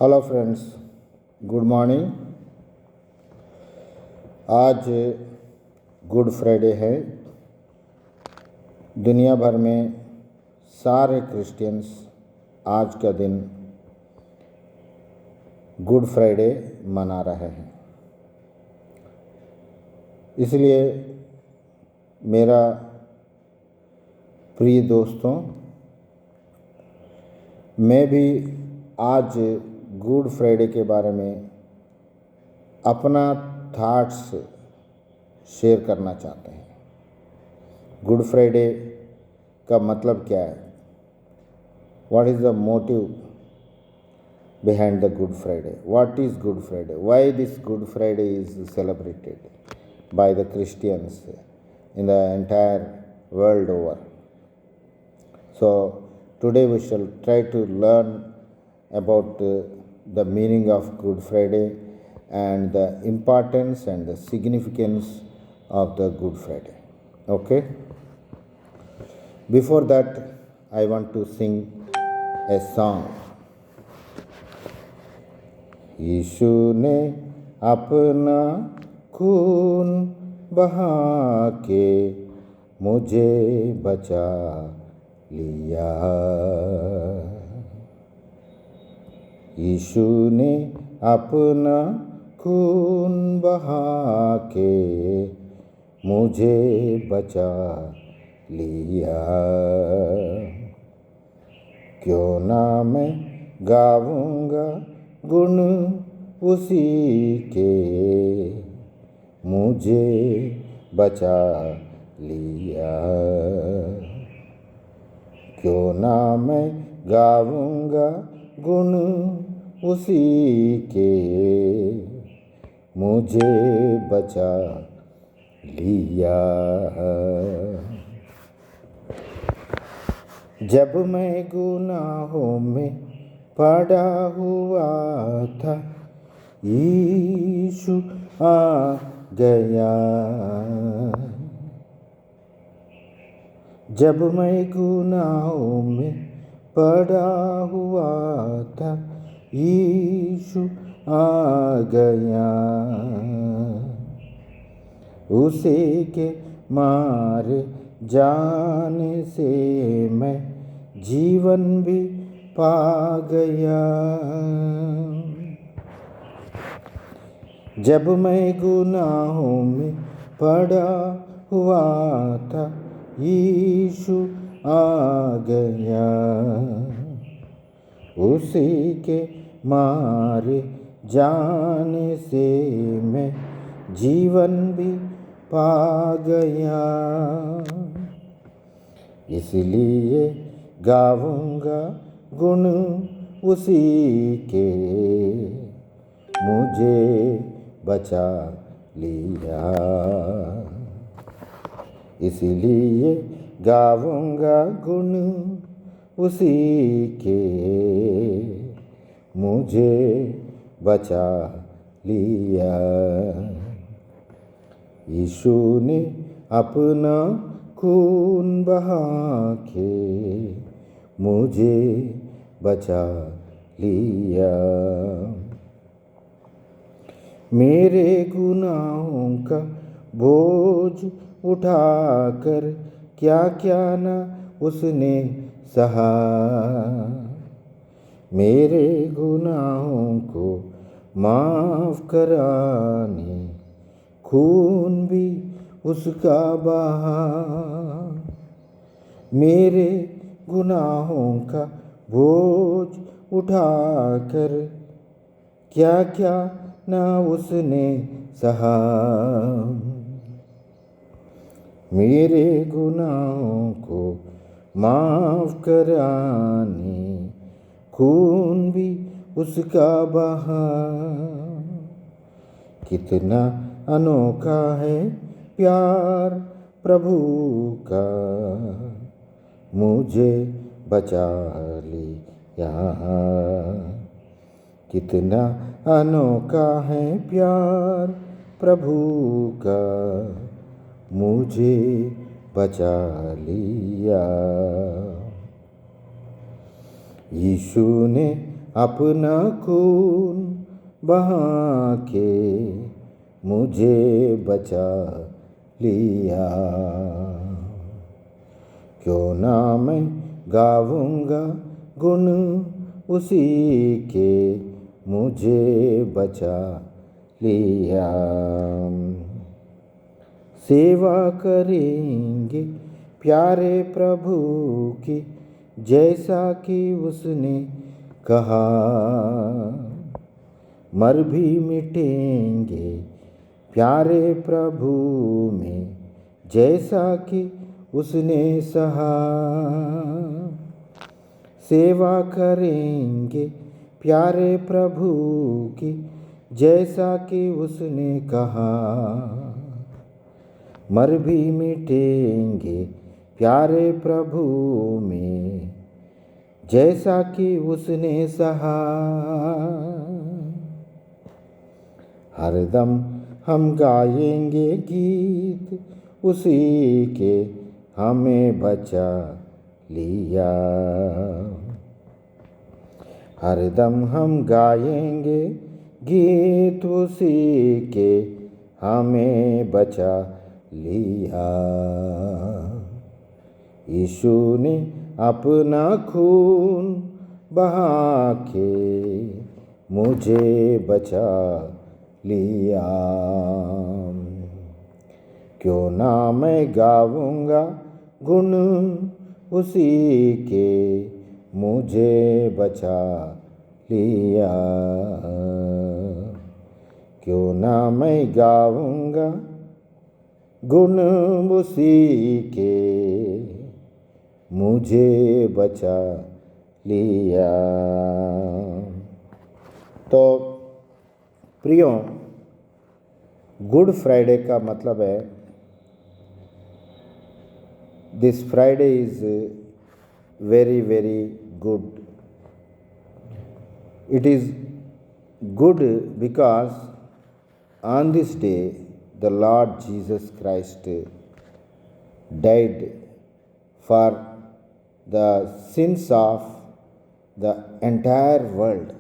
Hello friends, good morning. आज good Friday है। दुनिया भर में सारे क्रिश्चियंस आज का दिन गुड फ्राइडे मना रहे हैं। इसलिए मेरा प्रिय दोस्तों, मैं भी आज गुड फ्राइडे के बारे में अपना थॉट्स शेयर करना चाहते हैं। गुड फ्राइडे का मतलब क्या है? What is the motive behind the Good Friday? What is Good Friday? Why this Good Friday is celebrated by the Christians in the entire world over? So today we shall try to learn about the meaning of Good Friday and the importance and the significance of the Good Friday. Okay? Before that, I want to sing a song. यीशु ने अपना खून बहा के मुझे बचा लिया। यीशु ने अपना खून बहा के मुझे बचा लिया। क्यों ना मैं गाऊंगा गुण उसी के, मुझे बचा लिया। क्यों ना मैं गाऊंगा गुण उसी के, मुझे बचा लिया। जब मैं गुनाहों में पड़ा हुआ था, यीशु आ गया। जब मैं गुनाहों में पड़ा हुआ था, यीशु आ गया। उसी के मारे जाने से मैं जीवन भी पा गया। जब मैं गुनाहों में पड़ा हुआ था, यीशु आ गया। उसी के मारे जाने से मैं जीवन भी पा गया। इसलिए गाऊंगा गुण उसी के, मुझे बचा लिया। इसलिए गाऊंगा गुण उसी के, मुझे बचा लिया। यीशु ने अपना खून बहा के मुझे बचा लिया। मेरे गुनाहों का बोझ उठाकर क्या क्या न उसने सहा। मेरे गुनाहों को माफ़ कराने खून भी उसका बहा। मेरे गुनाहों का बोझ उठाकर क्या क्या ना उसने सहा। मेरे गुनाहों को माफ़ कराने खून भी उसका बहा। कितना अनोखा है प्यार प्रभु का, मुझे बचा लिया। कितना अनोखा है प्यार प्रभु का, मुझे बचा लिया। यीशु ने अपना खून बहा के मुझे बचा लिया। क्यों ना मैं गाऊंगा गुण उसी के, मुझे बचा लिया। सेवा करेंगे प्यारे प्रभु की, जैसा कि उसने कहा। मर भी मिटेंगे प्यारे प्रभु में, जैसा कि उसने सहा। सेवा करेंगे प्यारे प्रभु की, जैसा कि उसने कहा। मर भी मिटेंगे प्यारे प्रभु में, जैसा कि उसने सहा। हरदम हम गाएंगे गीत उसी के, हमें बचा लिया। हरदम हम गाएंगे गीत उसी के, हमें बचा लिया। यीशु ने अपना खून बहा के मुझे बचा लिया। क्यों ना मैं गाऊंगा गुण उसी के, मुझे बचा लिया। क्यों ना मैं गाऊंगा गुण उसी के, मुझे बचा लिया। तो प्रियो, गुड फ्राइडे का मतलब है, this Friday is very very good. It is good because on this day the Lord Jesus Christ died for the sins of the entire world.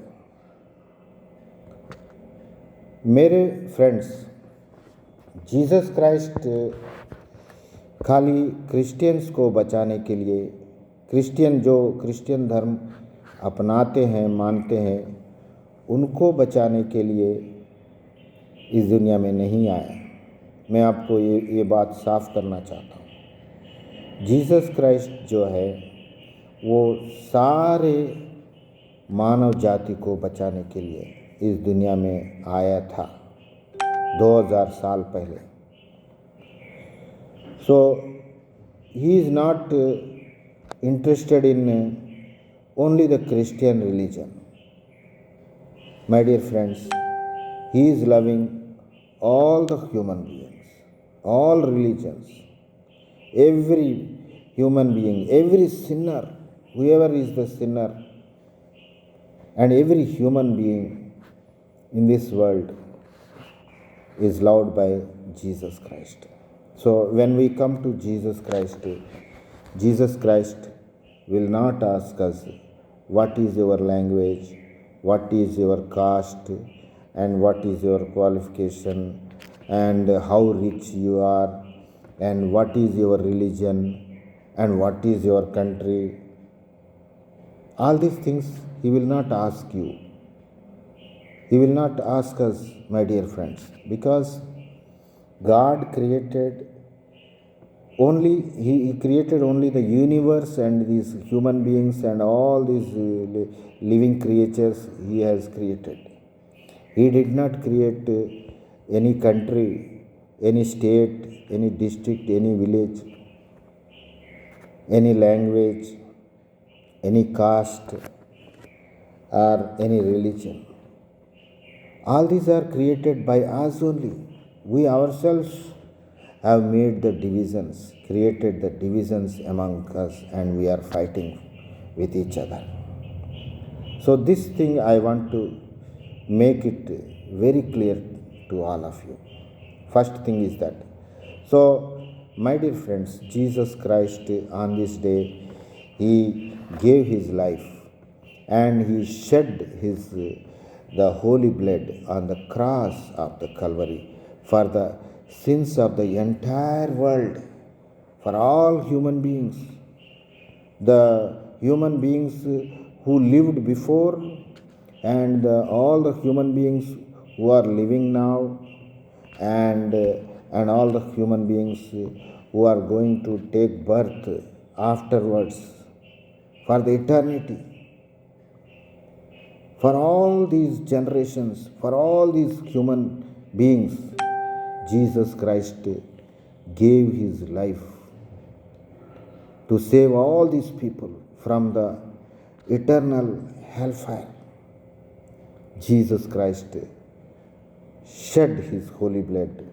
मेरे फ्रेंड्स, जीसस क्राइस्ट खाली क्रिश्चियंस को बचाने के लिए, Christian जो क्रिश्चियन धर्म अपनाते हैं, मानते हैं, उनको बचाने के लिए इस दुनिया में नहीं आया। मैं आपको ये बात साफ करना चाहता हूँ। जीसस क्राइस्ट जो है वो सारे मानव जाति को बचाने के लिए इस दुनिया में आया था 2000 साल पहले। So he is not interested in only the Christian religion. My dear friends, he is loving all the human beings, all religions, every human being, every sinner, whoever is the sinner, and every human being in this world is loved by Jesus Christ. So when we come to Jesus Christ will not ask us what is your language, what is your caste, and what is your qualification, and how rich you are, and what is your religion, and what is your country. All these things he will not ask you. He will not ask us, my dear friends, because God created He created only the universe and these human beings and all these living creatures He has created. He did not create any country, any state, any district, any village, any language, any caste, or any religion. All these are created by us only. We ourselves have made the divisions, created the divisions among us, and we are fighting with each other. So this thing I want to make it very clear to all of you. First thing is that. So my dear friends, Jesus Christ on this day, He gave His life, and he shed the holy blood on the cross of the Calvary for the sins of the entire world, for all human beings, the human beings who lived before, and all the human beings who are living now, and all the human beings who are going to take birth afterwards for the eternity. For all these generations, for all these human beings, Jesus Christ gave his life to save all these people from the eternal hellfire. Jesus Christ shed his holy blood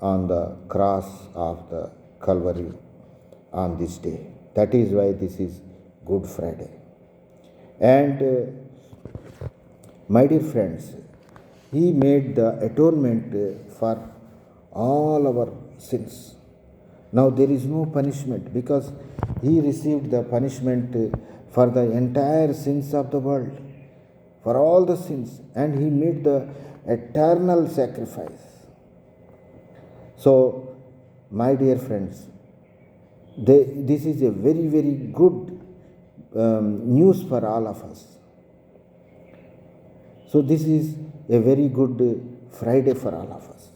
on the cross of the Calvary on this day. That is why this is Good Friday. And my dear friends, he made the atonement for all our sins. Now there is no punishment because he received the punishment for the entire sins of the world, for all the sins, and he made the eternal sacrifice. So, my dear friends, this is a very, very good news for all of us. So, this is a very good Friday for all of us.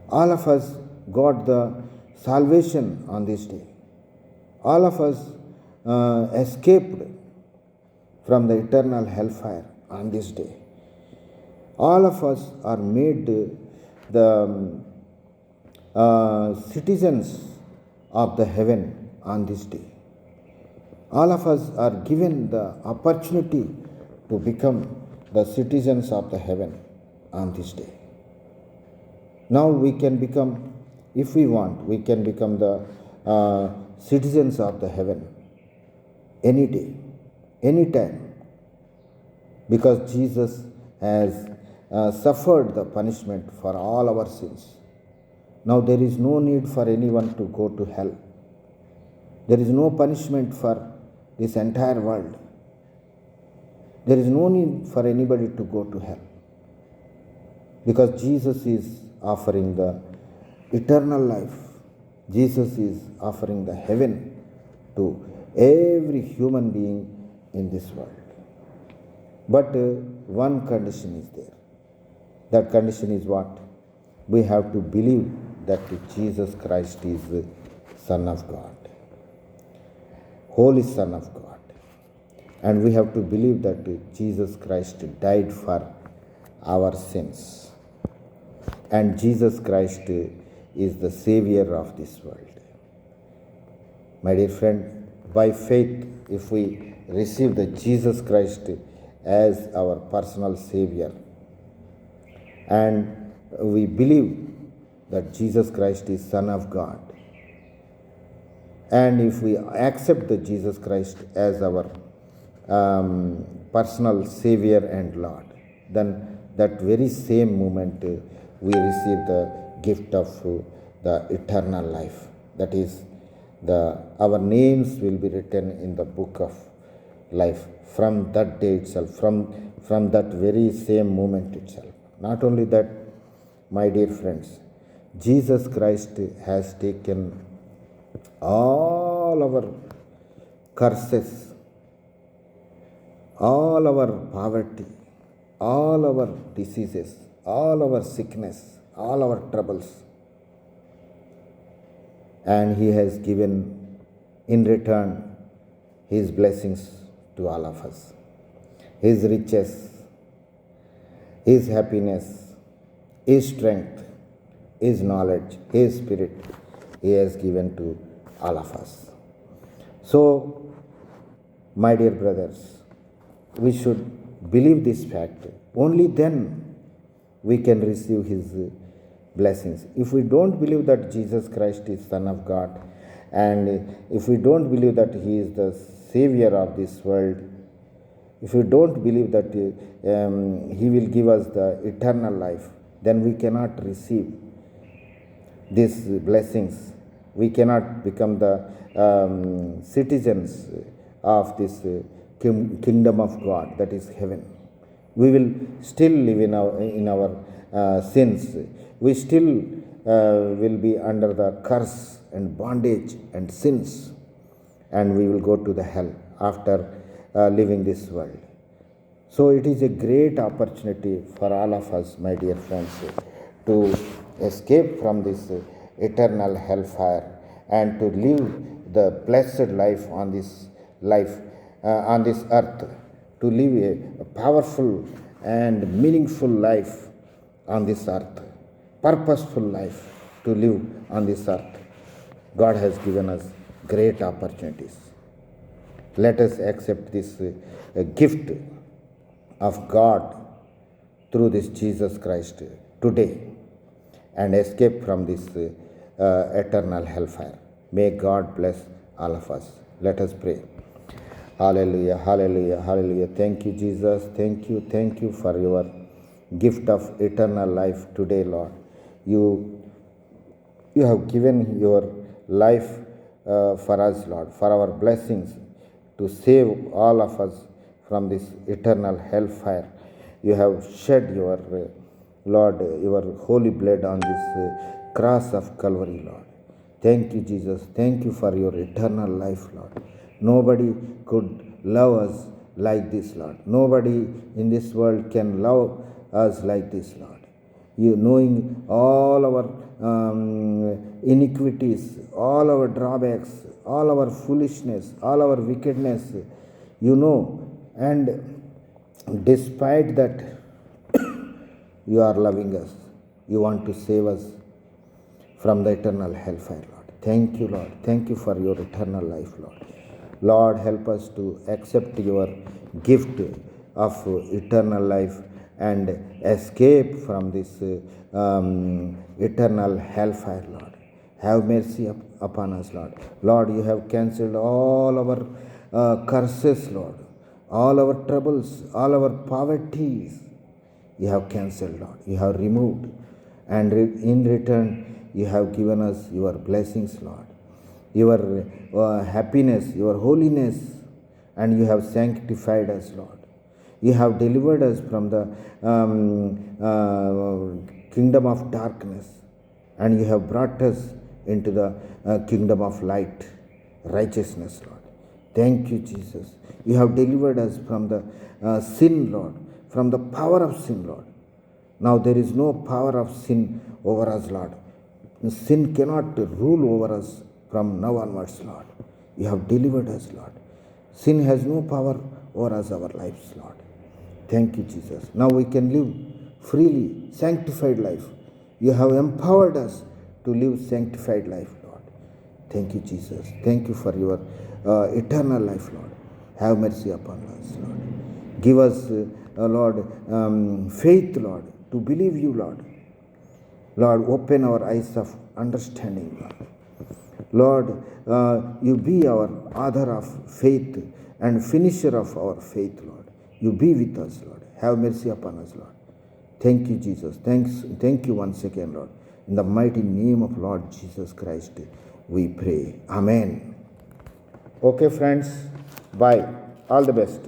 All of us got the salvation on this day. All of us escaped from the eternal hellfire on this day. All of us are made the citizens of the heaven on this day. All of us are given the opportunity to become the citizens of the heaven on this day. Now we can become, if we want, we can become the citizens of the heaven any day, any time, because Jesus has suffered the punishment for all our sins. Now there is no need for anyone to go to hell. There is no punishment for this entire world. There is no need for anybody to go to hell, because Jesus is offering the eternal life. Jesus is offering the heaven to every human being in this world. But one condition is there. That condition is what? We have to believe that Jesus Christ is the Son of God, Holy Son of God. And we have to believe that Jesus Christ died for our sins. And Jesus Christ is the Savior of this world. My dear friend, by faith, if we receive the Jesus Christ as our personal Savior, and we believe that Jesus Christ is Son of God, and if we accept the Jesus Christ as our personal Savior and Lord, then that very same moment we receive the gift of the eternal life. That is, our names will be written in the book of life from that day itself, from that very same moment itself. Not only that, my dear friends, Jesus Christ has taken all our curses, all our poverty, all our diseases, all our sickness, all our troubles, and he has given in return his blessings to all of us, his riches, his happiness, his strength, his knowledge, his spirit, he has given to all of us. So, my dear brothers, we should believe this fact. Only then we can receive his blessings. If we don't believe that Jesus Christ is Son of God, and if we don't believe that he is the Savior of this world, if we don't believe that he will give us the eternal life, then we cannot receive these blessings. We cannot become the citizens of this kingdom of God, that is heaven. We will still live in our sins. We still will be under the curse and bondage and sins, and we will go to the hell after leaving this world. So it is a great opportunity for all of us, my dear friends, to escape from this eternal hellfire and to live the blessed life on this earth, to live a powerful and meaningful life on this earth, purposeful life to live on this earth. God has given us great opportunities. Let us accept this gift of God through this Jesus Christ today and escape from this eternal hellfire. May God bless all of us. Let us pray. Hallelujah, hallelujah, hallelujah. Thank you, Jesus. Thank you for your gift of eternal life today, Lord. You have given your life for us, Lord, for our blessings, to save all of us from this eternal hellfire. You have shed your Lord, your holy blood on this cross of Calvary, Lord. Thank you, Jesus. Thank you for your eternal life, Lord. Nobody could love us like this, Lord. Nobody in this world can love us like this, Lord. You knowing all our iniquities, all our drawbacks, all our foolishness, all our wickedness, you know, and despite that, you are loving us. You want to save us from the eternal hellfire, Lord. Thank you, Lord. Thank you for your eternal life, Lord. Lord, help us to accept your gift of eternal life and escape from this eternal hellfire, Lord. Have mercy upon us, Lord. Lord, you have cancelled all our curses, Lord. All our troubles, all our poverties, you have cancelled, Lord. You have removed. And in return, you have given us your blessings, Lord. Your happiness, your holiness, and you have sanctified us, Lord. You have delivered us from the kingdom of darkness, and you have brought us into the kingdom of light, righteousness, Lord. Thank you, Jesus. You have delivered us from the sin, Lord, from the power of sin, Lord. Now there is no power of sin over us, Lord. Sin cannot rule over us from now onwards, Lord. You have delivered us, Lord. Sin has no power over us, our lives, Lord. Thank you, Jesus. Now we can live freely, sanctified life. You have empowered us to live sanctified life, Lord. Thank you, Jesus. Thank you for your eternal life, Lord. Have mercy upon us, Lord. Give us, Lord, faith, Lord, to believe you, Lord. Lord, open our eyes of understanding, Lord. Lord, you be our author of faith and finisher of our faith, Lord. You be with us, Lord. Have mercy upon us, Lord. Thank you, Jesus. Thank you once again, Lord. In the mighty name of Lord Jesus Christ, we pray. Amen. Okay, friends. Bye. All the best.